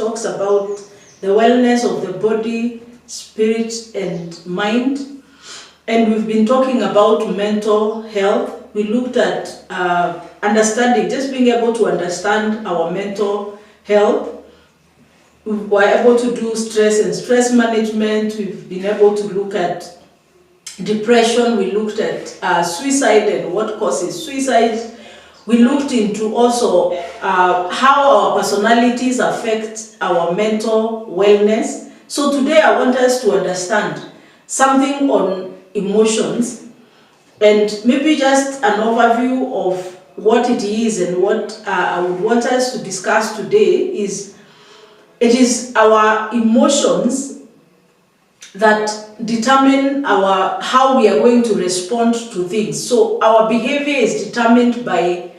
talks about the wellness of the body, spirit, and mind. And we've been talking about mental health. We looked at understanding, just being able to understand our mental health. We were able to do stress and stress management. We've been able to look at depression. We looked at suicide and what causes suicide. We looked into also how our personalities affect our mental wellness. So today I want us to understand something on emotions, and maybe just an overview of what it is. And what I would want us to discuss today is, it is our emotions that determine how we are going to respond to things. So our behavior is determined by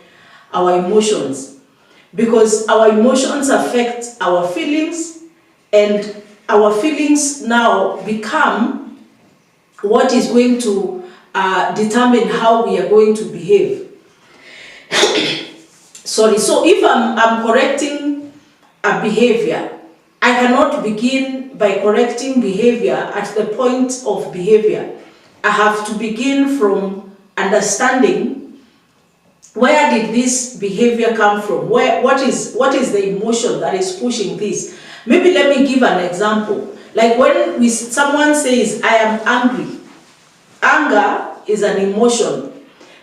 our emotions, because our emotions affect our feelings, and our feelings now become what is going to determine how we are going to behave. Sorry, so if I'm correcting a behavior, I cannot begin by correcting behavior at the point of behavior. I have to begin from understanding, where did this behavior come from? What is the emotion that is pushing this? Maybe let me give an example. Like when someone says, I am angry. Anger is an emotion.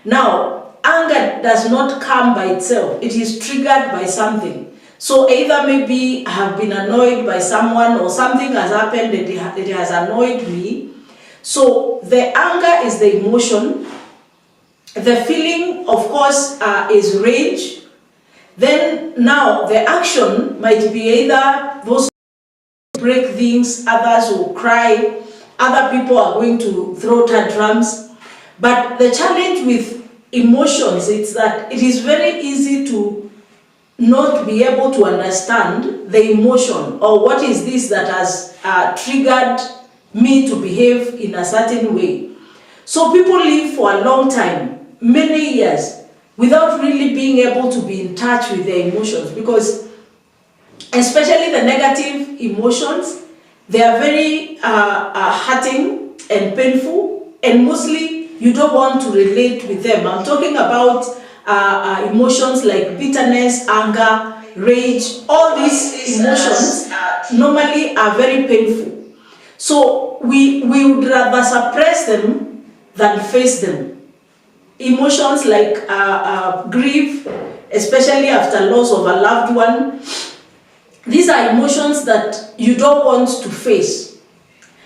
Now, anger does not come by itself. It is triggered by something. So either maybe I have been annoyed by someone, or something has happened that it has annoyed me. So the anger is the emotion. The feeling, of course, is rage. Then now the action might be either those who break things, others will cry, other people are going to throw tantrums. But the challenge with emotions is that it is very easy to not be able to understand the emotion, or what is this that has triggered me to behave in a certain way. So people live for a long time, many years, without really being able to be in touch with their emotions, because especially the negative emotions, they are very hurting and painful, and mostly you don't want to relate with them. I'm talking about emotions like bitterness, anger, rage. All these emotions normally are very painful. So we would rather suppress them than face them. Emotions like grief, especially after loss of a loved one, these are emotions that you don't want to face.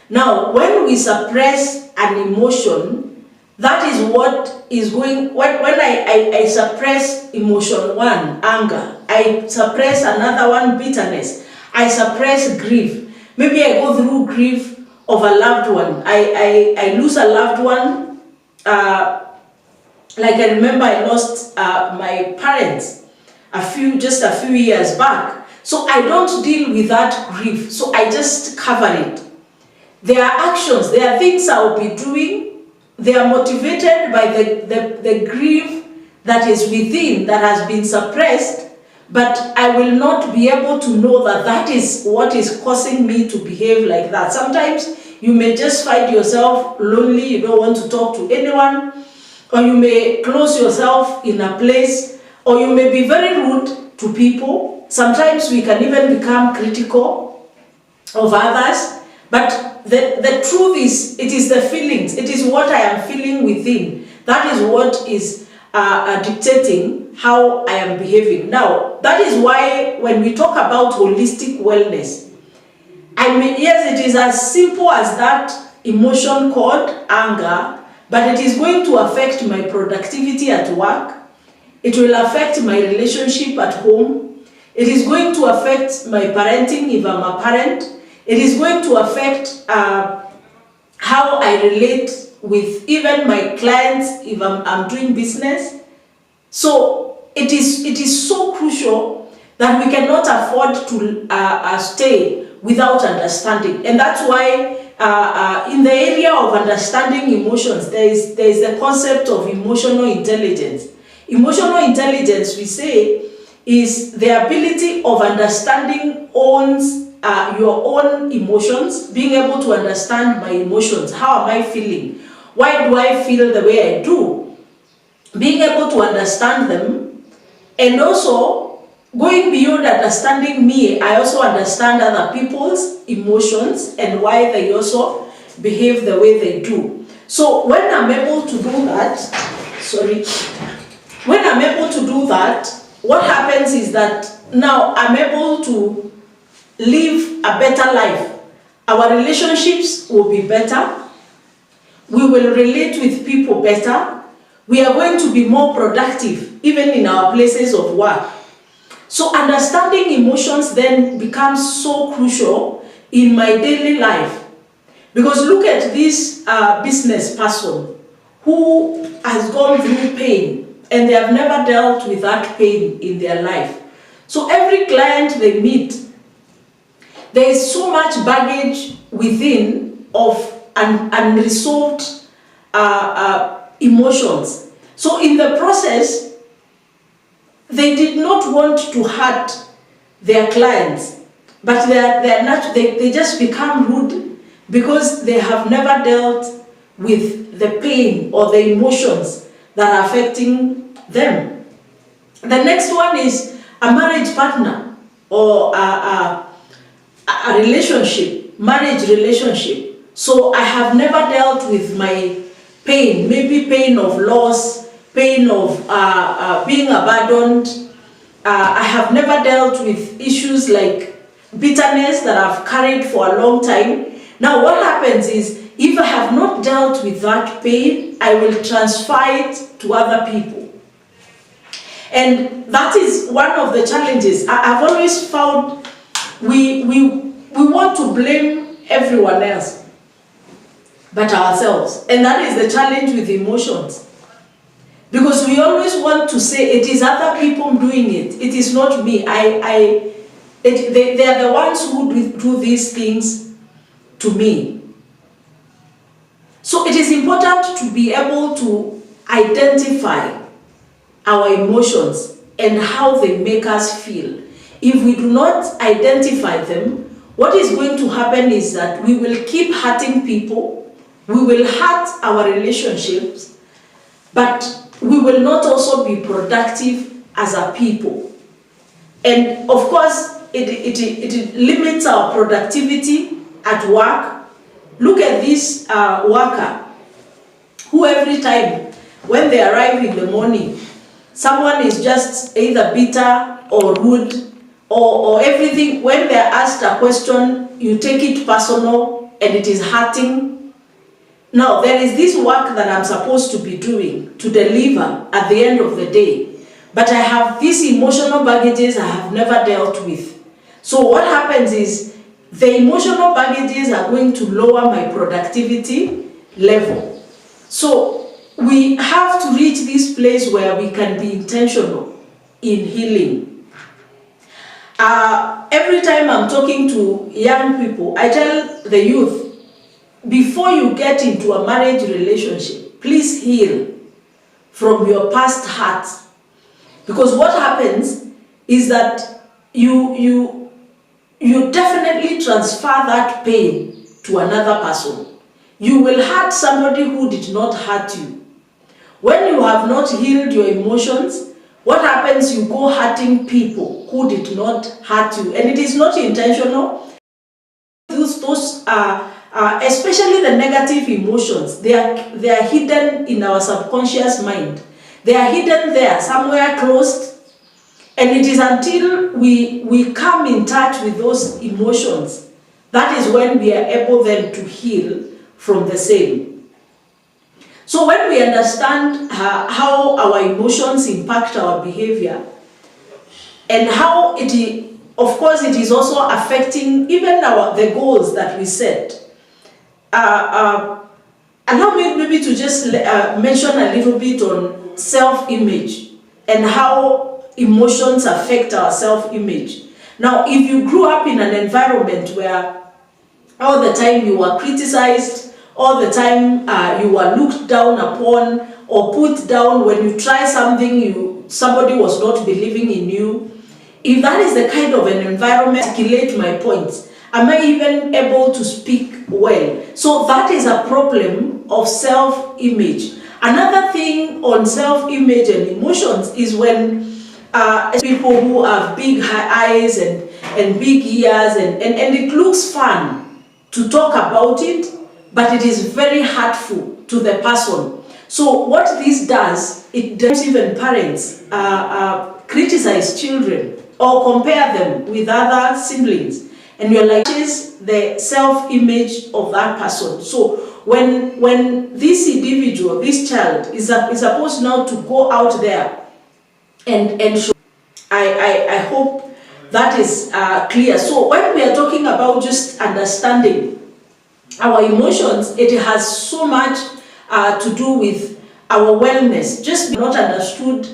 Now, when we suppress an emotion, that is what is going. When I suppress emotion one, anger, I suppress another one, bitterness, I suppress grief. Maybe I go through grief of a loved one. I lose a loved one. Like I remember I lost my parents just a few years back. So I don't deal with that grief. So I just cover it. There are actions, there are things I'll be doing. They are motivated by the grief that is within, that has been suppressed, but I will not be able to know that that is what is causing me to behave like that. Sometimes you may just find yourself lonely, you don't want to talk to anyone, or you may close yourself in a place, or you may be very rude to people. Sometimes we can even become critical of others, but the truth is, it is the feelings, it is what I am feeling within. That is what is dictating how I am behaving. Now, that is why when we talk about holistic wellness, I mean, yes, it is as simple as that emotion called anger, but it is going to affect my productivity at work. It will affect my relationship at home. It is going to affect my parenting if I'm a parent. It is going to affect how I relate with even my clients if I'm doing business. So it is so crucial that we cannot afford to stay without understanding. And that's why in the area of understanding emotions, there is the concept of emotional intelligence. Emotional intelligence, we say, is the ability of understanding your own emotions, being able to understand my emotions. How am I feeling? Why do I feel the way I do? Being able to understand them, and also going beyond understanding me, I also understand other people's emotions and why they also behave the way they do. So when I'm able to do that, when I'm able to do that, what happens is that now I'm able to live a better life. Our relationships will be better. We will relate with people better. We are going to be more productive, even in our places of work. So understanding emotions then becomes so crucial in my daily life. Because look at this business person who has gone through pain and they have never dealt with that pain in their life. So every client they meet, there is so much baggage within of unresolved emotions. So in the process, they did not want to hurt their clients, but they just become rude because they have never dealt with the pain or the emotions that are affecting them. The next one is a marriage partner or a relationship, marriage relationship. So I have never dealt with my pain, maybe pain of loss, pain of being abandoned. I have never dealt with issues like bitterness that I've carried for a long time. Now what happens is, if I have not dealt with that pain, I will transfer it to other people. And that is one of the challenges. I've always found we want to blame everyone else but ourselves. And that is the challenge with emotions. Because we always want to say it is other people doing it. It is not me. They are the ones who do these things to me. So it is important to be able to identify our emotions and how they make us feel. If we do not identify them, what is going to happen is that we will keep hurting people, we will hurt our relationships, but we will not also be productive as a people. And of course, it limits our productivity at work. Look at this worker who every time when they arrive in the morning, someone is just either bitter or rude or everything. When they are asked a question, you take it personal and it is hurting. Now, there is this work that I'm supposed to be doing to deliver at the end of the day. But I have these emotional baggages I have never dealt with. So what happens is the emotional baggages are going to lower my productivity level. So we have to reach this place where we can be intentional in healing. Every time I'm talking to young people, I tell the youth, before you get into a marriage relationship, please heal from your past hurt. Because what happens is that you definitely transfer that pain to another person. You will hurt somebody who did not hurt you. When you have not healed your emotions, what happens? You go hurting people who did not hurt you. And it is not intentional. Those especially the negative emotions, they are hidden in our subconscious mind. They are hidden there, somewhere closed. And it is until we come in touch with those emotions, that is when we are able then to heal from the same. So when we understand how our emotions impact our behavior, and how of course it is also affecting even the goals that we set. Allow me maybe to just mention a little bit on self-image and how emotions affect our self-image. Now, if you grew up in an environment where all the time you were criticized, all the time you were looked down upon or put down, when you try something, somebody was not believing in you. If that is the kind of an environment, articulate my points. Am I even able to speak well? So that is a problem of self-image. Another thing on self-image and emotions is when people who have big eyes and big ears, and it looks fun to talk about it, but it is very hurtful to the person. So what this does, it does even parents criticize children or compare them with other siblings, and you're like, is the self-image of that person. So when this individual, this child is supposed now to go out there and show, I hope that is clear. So when we are talking about just understanding our emotions, it has so much to do with our wellness. Just not understood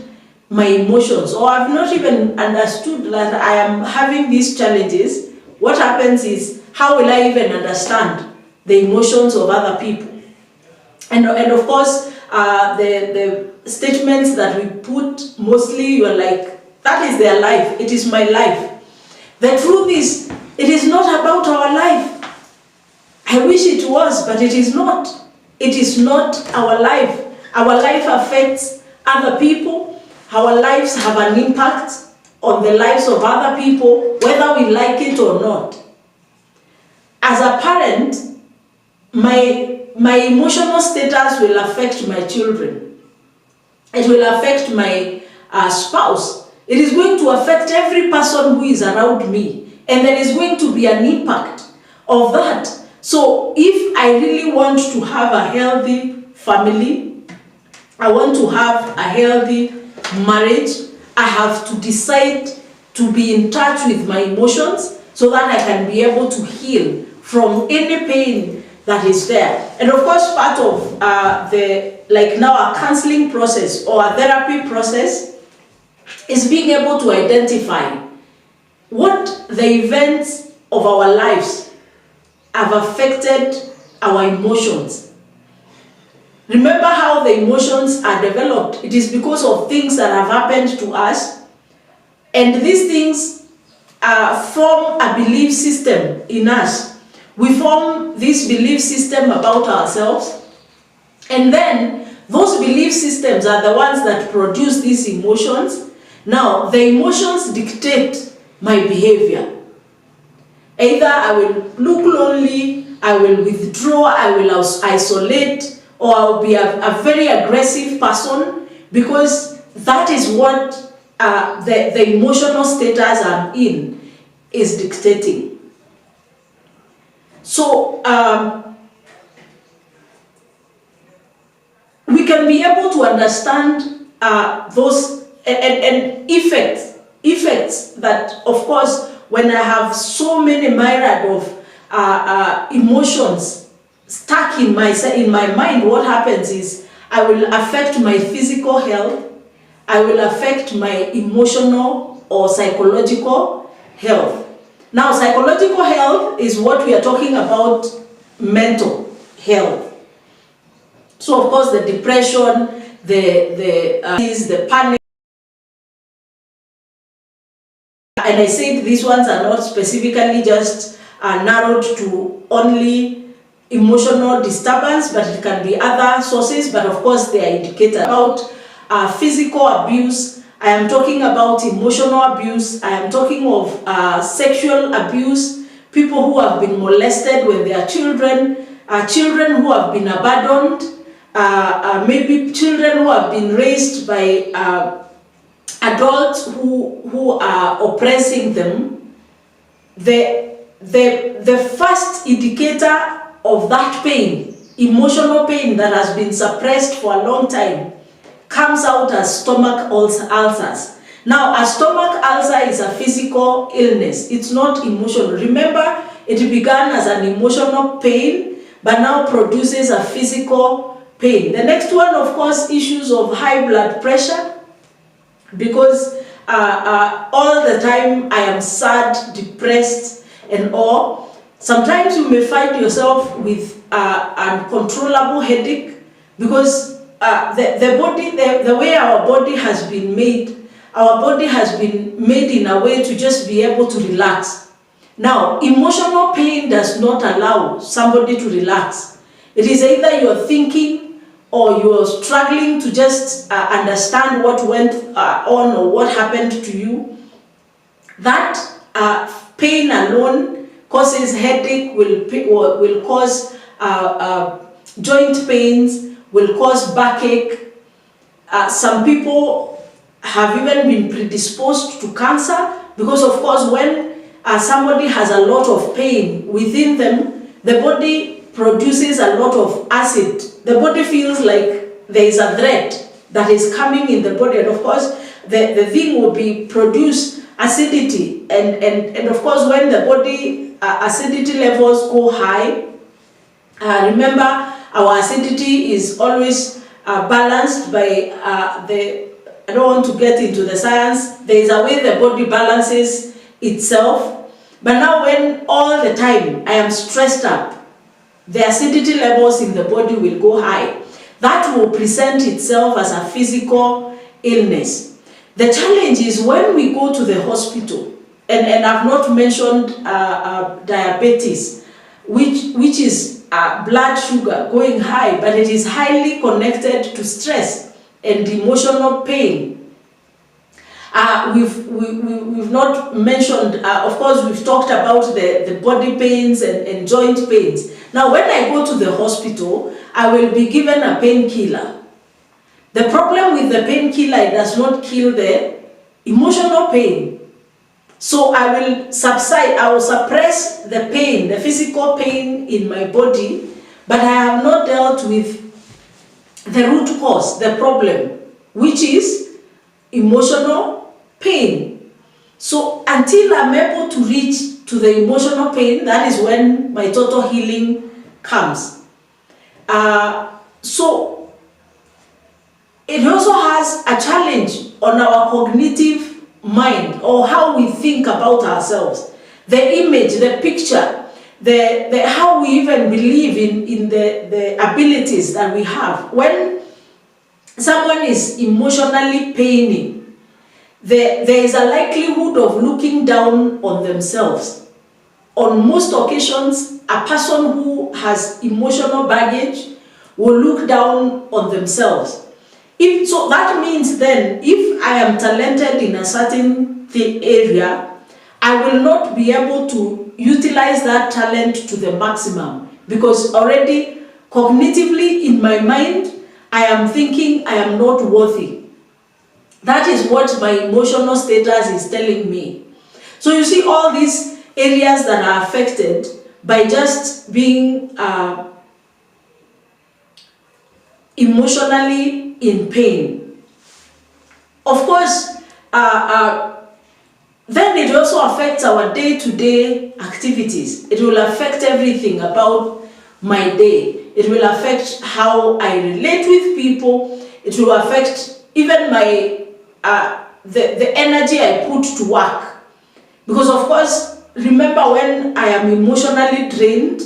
my emotions, or I've not even understood that I am having these challenges. What happens is, how will I even understand the emotions of other people? And of course, the statements that we put, mostly you're like, that is their life, it is my life. The truth is, it is not about our life. I wish it was, but it is not. It is not our life. Our life affects other people. Our lives have an impact on the lives of other people, whether we like it or not. As a parent, my emotional status will affect my children. It will affect my spouse. It is going to affect every person who is around me. And there is going to be an impact of that. So if I really want to have a healthy family, I want to have a healthy marriage, I have to decide to be in touch with my emotions so that I can be able to heal from any pain that is there. And of course, part of now a counseling process or a therapy process is being able to identify what the events of our lives have affected our emotions. Remember how the emotions are developed. It is because of things that have happened to us, and these things form a belief system in us. We form this belief system about ourselves, and then those belief systems are the ones that produce these emotions. Now, the emotions dictate my behavior. Either I will look lonely, I will withdraw, I will isolate, or I'll be a very aggressive person, because that is what the emotional status I'm in is dictating. So we can be able to understand those and effects that, of course, when I have so many myriad of emotions stuck in my mind, what happens is I will affect my physical health, I will affect my emotional or psychological health. Now, psychological health is what we are talking about, mental health. So, of course, the depression, the panic, and I said these ones are not specifically just narrowed to only emotional disturbance, but it can be other sources. But of course, they are indicated about physical abuse. I am talking about emotional abuse. I am talking of sexual abuse, people who have been molested when they are children, children who have been abandoned, maybe children who have been raised by adults who are oppressing them. The first indicator of that pain, emotional pain that has been suppressed for a long time, comes out as stomach ulcers. Now, a stomach ulcer is a physical illness. It's not emotional. Remember, it began as an emotional pain, but now produces a physical pain. The next one, of course, issues of high blood pressure, because all the time I am sad, depressed, and all. Sometimes you may find yourself with uncontrollable headache, because the way our body has been made, in a way to just be able to relax. Now, emotional pain does not allow somebody to relax. It is either you're thinking or you're struggling to just understand what went on or what happened to you. That pain alone causes headache, will cause joint pains, will cause backache. Some people have even been predisposed to cancer because, of course, when somebody has a lot of pain within them, the body produces a lot of acid. The body feels like there is a threat that is coming in the body, and of course, the thing will be produce acidity, and of course, when the body acidity levels go high, remember our acidity is always balanced by I don't want to get into the science. There is a way the body balances itself. But now when all the time I am stressed up, the acidity levels in the body will go high. That will present itself as a physical illness. The challenge is when we go to the hospital, and I've not mentioned diabetes, which is blood sugar going high, but it is highly connected to stress and emotional pain. We've not mentioned, of course, we've talked about the body pains and joint pains. Now, when I go to the hospital, I will be given a painkiller. The problem with the painkiller, it does not kill the emotional pain. So I will suppress the pain, the physical pain in my body, but I have not dealt with the root cause, the problem, which is emotional pain. So until I'm able to reach to the emotional pain, that is when my total healing comes. So it also has a challenge on our cognitive mind, or how we think about ourselves, the image, the picture, the how we even believe in the abilities that we have. When someone is emotionally paining, there is a likelihood of looking down on themselves. On most occasions, a person who has emotional baggage will look down on themselves. So that means then, if I am talented in a certain area, I will not be able to utilize that talent to the maximum, because already cognitively in my mind, I am thinking I am not worthy. That is what my emotional status is telling me. So you see all these areas that are affected by just being emotionally in pain. Of course, then it also affects our day-to-day activities. It will affect everything about my day. It will affect how I relate with people. It will affect even my the energy I put to work. Because of course, remember, when I am emotionally drained,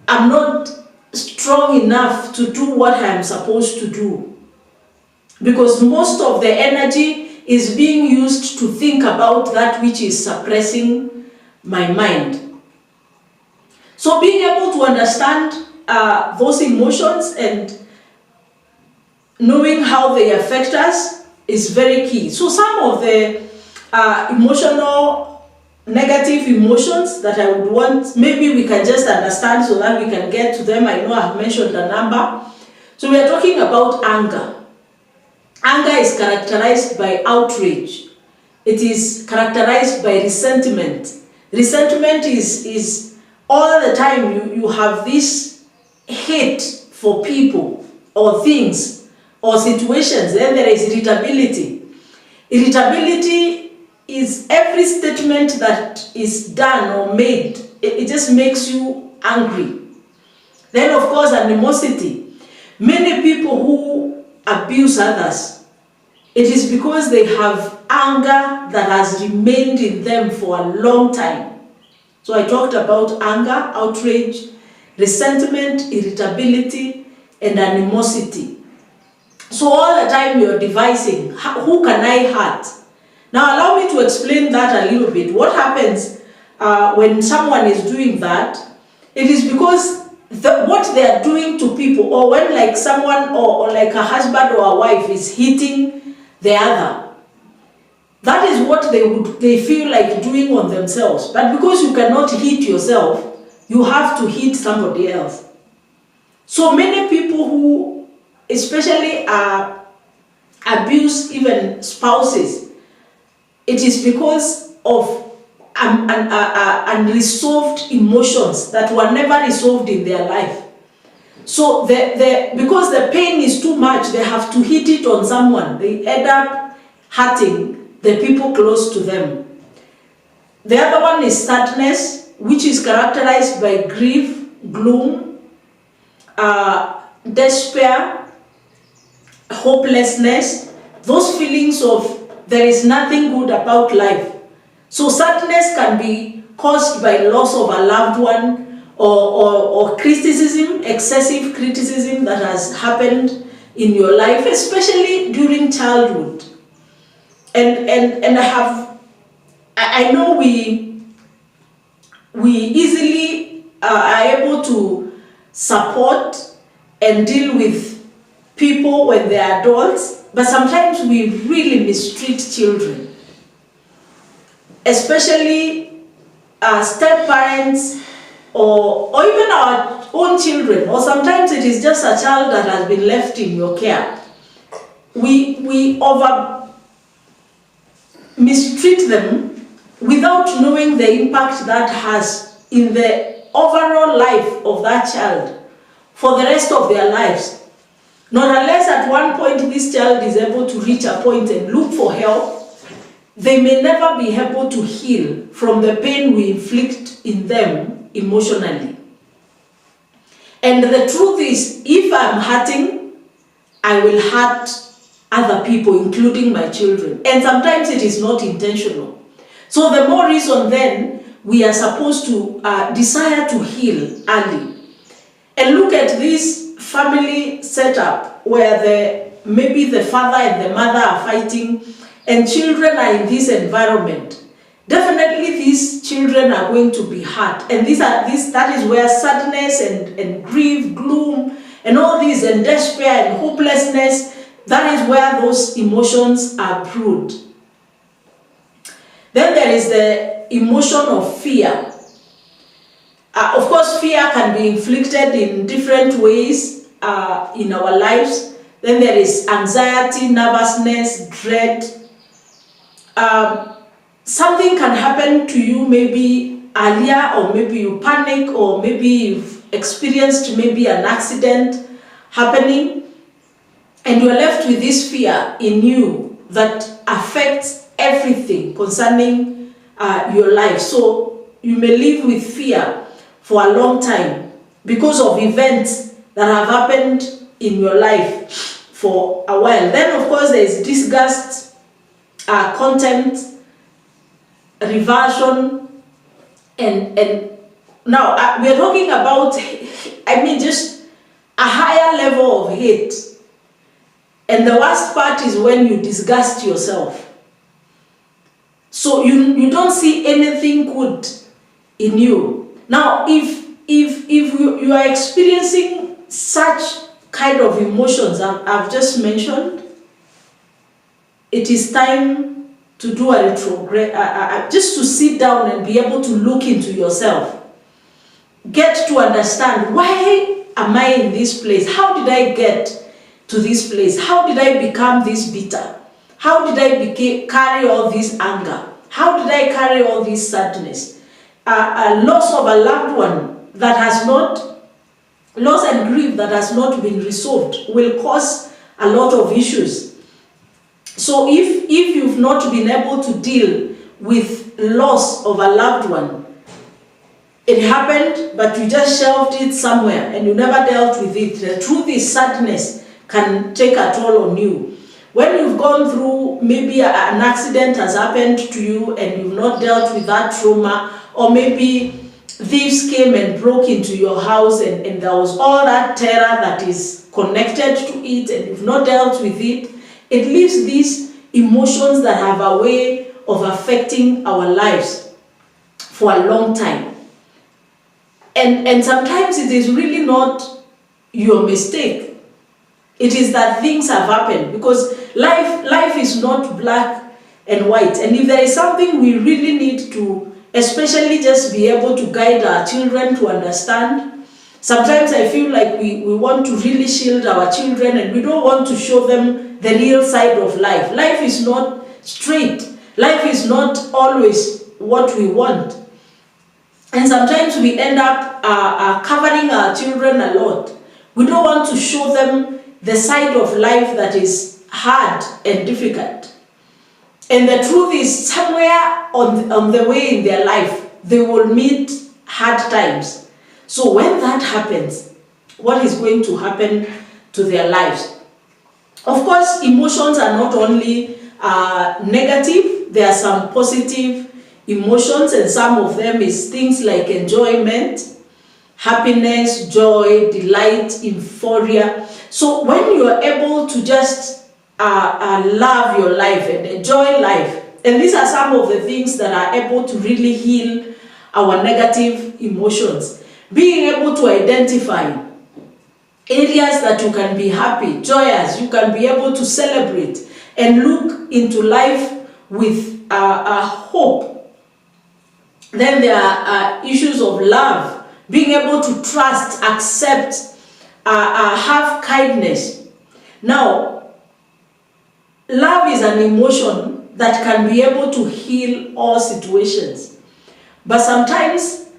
I'm not strong enough to do what I am supposed to do. Because most of the energy is being used to think about that which is suppressing my mind. So being able to understand those emotions and knowing how they affect us is very key. So some of the negative emotions that I would want, maybe we can just understand so that we can get to them. I know I've mentioned a number. So we are talking about anger. Anger is characterized by outrage. It is characterized by resentment. Resentment is all the time you have this hate for people or things or situations. Then there is irritability. Irritability is every statement that is done or made. It just makes you angry. Then of course, animosity. Many people who abuse others, it is because they have anger that has remained in them for a long time. So I talked about anger, outrage, resentment, irritability, and animosity. So all the time you're devising, who can I hurt? Now allow me to explain that a little bit. What happens when someone is doing that? It is because what they are doing to people, or when like someone or like a husband or a wife is hitting the other, that is what they feel like doing on themselves. But because you cannot hit yourself, you have to hit somebody else. So many people who especially abuse even spouses, it is because of unresolved emotions that were never resolved in their life. So because the pain is too much, they have to hit it on someone. They end up hurting the people close to them. The other one is sadness, which is characterized by grief, gloom, despair, hopelessness, those feelings of there is nothing good about life. So sadness can be caused by loss of a loved one, or criticism, excessive criticism that has happened in your life, especially during childhood. And I know we easily are able to support and deal with people when they are adults, but sometimes we really mistreat children, especially step parents or even our own children, or sometimes it is just a child that has been left in your care. We over mistreat them without knowing the impact that has in the overall life of that child for the rest of their lives. Not unless at one point this child is able to reach a point and look for help, they may never be able to heal from the pain we inflict in them emotionally. And the truth is, if I'm hurting, I will hurt other people, including my children. And sometimes it is not intentional. So the more reason then we are supposed to desire to heal early. And look at this family setup where maybe the father and the mother are fighting and children are in this environment. Definitely these children are going to be hurt. And that is where sadness and grief, gloom, and all this, and despair and hopelessness, that is where those emotions are brewed. Then there is the emotion of fear. Of course, fear can be inflicted in different ways in our lives. Then there is anxiety, nervousness, dread. Something can happen to you maybe earlier, or maybe you panic, or maybe you've experienced maybe an accident happening, and you're left with this fear in you that affects everything concerning your life. So you may live with fear for a long time because of events that have happened in your life for a while. Then of course there is disgust, contempt, revulsion, and now we are talking about, just a higher level of hate. And the worst part is when you disgust yourself. So you don't see anything good in you. Now, if you are experiencing such kind of emotions I've just mentioned, it is time to do a retrograde, just to sit down and be able to look into yourself. Get to understand, why am I in this place? How did I get to this place? How did I become this bitter? How did I carry all this anger? How did I carry all this sadness? A loss of a loved one that has not, loss and grief that has not been resolved will cause a lot of issues. So if you've not been able to deal with loss of a loved one, it happened, but you just shelved it somewhere and you never dealt with it. The truth is, sadness can take a toll on you. When you've gone through, maybe an accident has happened to you and you've not dealt with that trauma, or maybe thieves came and broke into your house, and there was all that terror that is connected to it, and you've not dealt with it, it leaves these emotions that have a way of affecting our lives for a long time. And sometimes it is really not your mistake. It is that things have happened, because life is not black and white. And if there is something we really need to especially just be able to guide our children to understand, sometimes I feel like we want to really shield our children, and we don't want to show them the real side of life. Life is not straight. Life is not always what we want. And sometimes we end up covering our children a lot. We don't want to show them the side of life that is hard and difficult. And the truth is, somewhere on the way in their life, they will meet hard times. So when that happens, what is going to happen to their lives? Of course, emotions are not only negative, there are some positive emotions, and some of them is things like enjoyment, happiness, joy, delight, euphoria. So when you are able to just love your life and enjoy life, and these are some of the things that are able to really heal our negative emotions. Being able to identify areas that you can be happy, joyous, you can be able to celebrate and look into life with hope. Then there are issues of love, being able to trust, accept, have kindness. Now, love is an emotion that can be able to heal all situations. But sometimes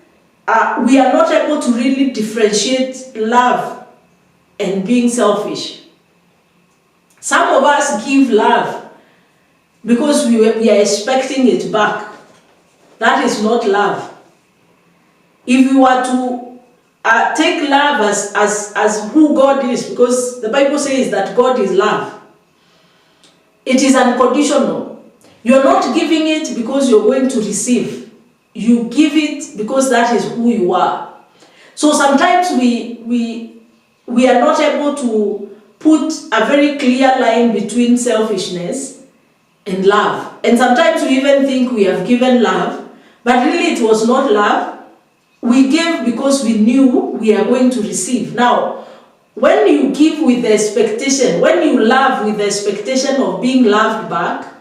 we are not able to really differentiate love and being selfish. Some of us give love because we are expecting it back. That is not love. If we were to take love as who God is, because the Bible says that God is love, it is unconditional. You're not giving it because you're going to receive. You give it because that is who you are. So sometimes we are not able to put a very clear line between selfishness and love. And sometimes we even think we have given love, but really it was not love. We gave because we knew we are going to receive. Now, when you give with the expectation, when you love with the expectation of being loved back,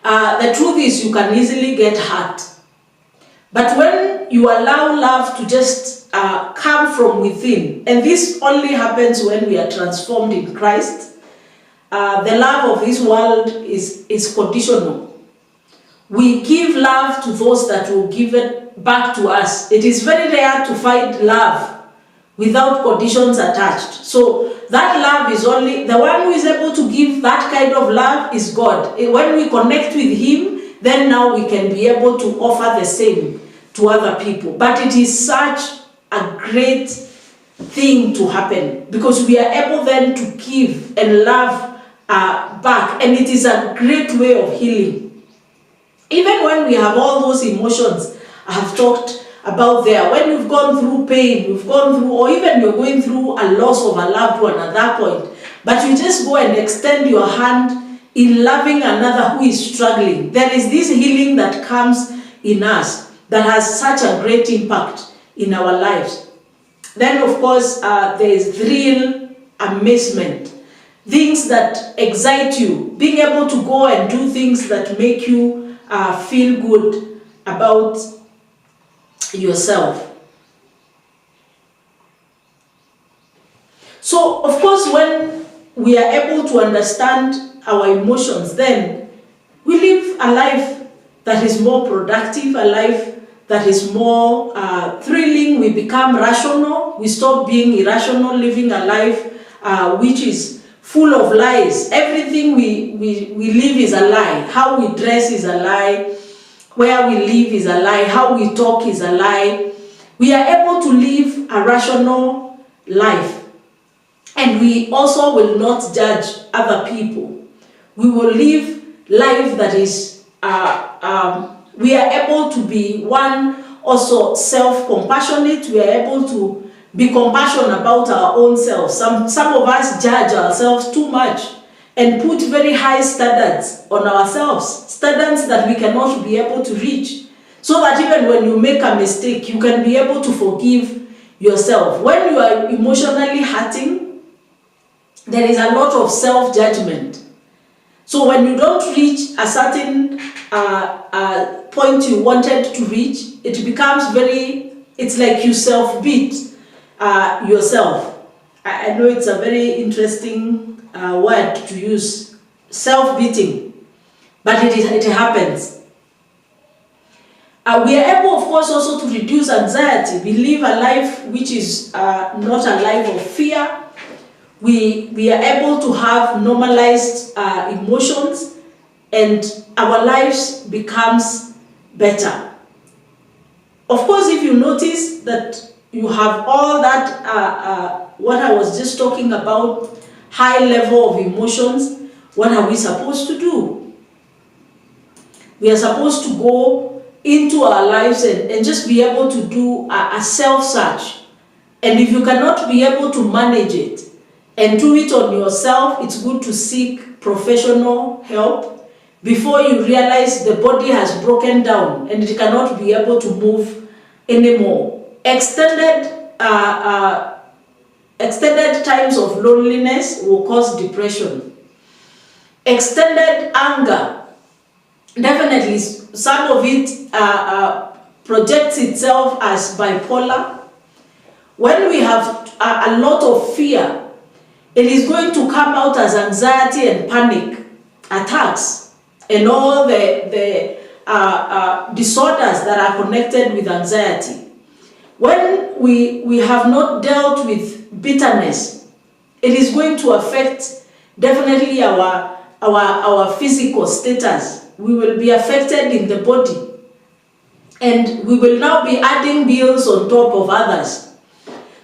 the truth is you can easily get hurt. But when you allow love to just come from within, and this only happens when we are transformed in Christ, the love of this world is conditional. We give love to those that will give it back to us. It is very rare to find love without conditions attached. So that love is only, the one who is able to give that kind of love is God. When we connect with Him, then now we can be able to offer the same to other people. But it is such a great thing to happen, because we are able then to give and love back, and it is a great way of healing. Even when we have all those emotions I have talked about there, when you've gone through pain, you've gone through, or even you're going through a loss of a loved one at that point, but you just go and extend your hand in loving another who is struggling, there is this healing that comes in us that has such a great impact in our lives. Then of course there is real amazement, things that excite you, being able to go and do things that make you feel good about yourself. So of course when we are able to understand our emotions, then we live a life that is more productive, a life that is more thrilling. We become rational. We stop being irrational, living a life which is full of lies. Everything we live is a lie. How we dress is a lie. Where we live is a lie. How we talk is a lie. We are able to live a rational life. And we also will not judge other people. We will live life that is, we are able to be one also self-compassionate. We are able to be compassionate about our own selves. Some of us judge ourselves too much and put very high standards on ourselves, standards that we cannot be able to reach. So that even when you make a mistake, you can be able to forgive yourself. When you are emotionally hurting, there is a lot of self-judgment. So when you don't reach a certain point you wanted to reach, it becomes it's like you self-beat yourself. I know it's a very interesting word to use, self-beating, but it happens. We are able, of course, also to reduce anxiety. We live a life which is not a life of fear. We are able to have normalized emotions, and our lives becomes better. Of course, if you notice that you have all that, what I was just talking about, high level of emotions, what are we supposed to do? We are supposed to go into our lives and just be able to do a self-search. And if you cannot be able to manage it and do it on yourself, it's good to seek professional help before you realize the body has broken down and it cannot be able to move anymore. Extended times of loneliness will cause depression. Extended anger, definitely some of it projects itself as bipolar. When we have a lot of fear, it is going to come out as anxiety and panic attacks and all the disorders that are connected with anxiety. When we have not dealt with bitterness, it is going to affect definitely our physical status. We will be affected in the body, and we will now be adding bills on top of others.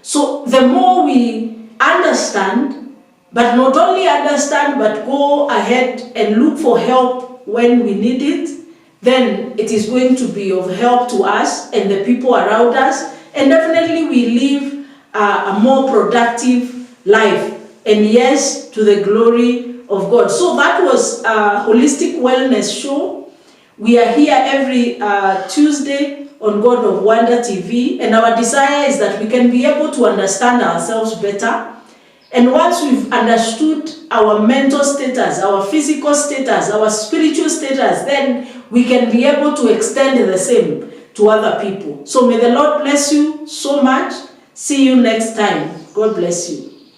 So the more we understand, but not only understand, but go ahead and look for help when we need it, then it is going to be of help to us and the people around us, and definitely we live a more productive life, and yes, to the glory of God. So that was a Holistic Wellness Show. We are here every Tuesday on God of Wonder TV, and our desire is that we can be able to understand ourselves better. And once we've understood our mental status, our physical status, our spiritual status, then we can be able to extend the same to other people. So may the Lord bless you so much. See you next time. God bless you.